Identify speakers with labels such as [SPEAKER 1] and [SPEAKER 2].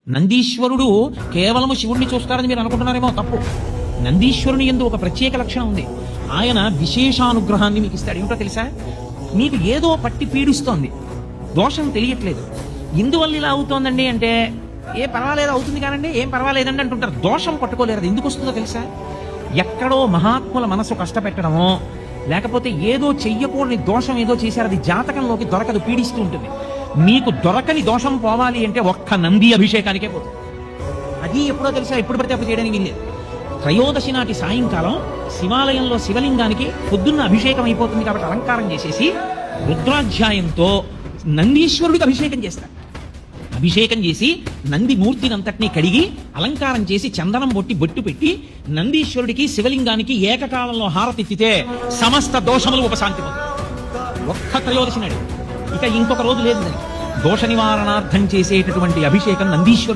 [SPEAKER 1] నందీశ్వరుడు కేవలము శివుణ్ణి చూస్తారని మీరు అనుకుంటున్నారేమో తప్పు. నందీశ్వరుని యందు ఒక ప్రత్యేక లక్షణం ఉంది. ఆయన విశేషానుగ్రహాన్ని మీకు ఇస్తాడు. ఏమిటో తెలుసా? మీకు ఏదో పట్టి పీడిస్తోంది, దోషం తెలియట్లేదు. ఇందువల్ల ఇలా అవుతోందండి అంటే ఏ పర్వాలేదు అవుతుంది కానండి, ఏం పర్వాలేదండి అంటుంటారు. దోషం పట్టుకోలేరు. అది ఎందుకు వస్తుందో తెలుసా? ఎక్కడో మహాత్ముల మనసు కష్టపెట్టడమో, లేకపోతే ఏదో చెయ్యకూడని దోషం ఏదో చేశారు, అది జాతకంలోకి దొరకదు, పీడిస్తూ ఉంటుంది. మీకు దొరకని దోషం పోవాలి అంటే ఒక్క నంది అభిషేకానికే పోతుంది. అది ఎప్పుడో తెలుసా? ఎప్పుడు పడితే అప్పుడు చేయడానికి వీల్లేదు. త్రయోదశి నాటి సాయంకాలం శివాలయంలో శివలింగానికి పొద్దున్న అభిషేకం అయిపోతుంది కాబట్టి అలంకారం చేసేసి రుద్రాధ్యాయంతో నందీశ్వరుడికి అభిషేకం చేస్తారు. అభిషేకం చేసి నంది మూర్తిని అంతటినీ కడిగి అలంకారం చేసి చందనం బొట్టు పెట్టి నందీశ్వరుడికి శివలింగానికి ఏకకాలంలో హారతిత్తితే సమస్త దోషములు ఉపశాంతి పొందుతాయి. ఒక్క త్రయోదశి నాడు. ఇక ఇంకొక రోజు లేదు. దోష నివారణార్థం చేసేటటువంటి అభిషేకం నందీశ్వరుడు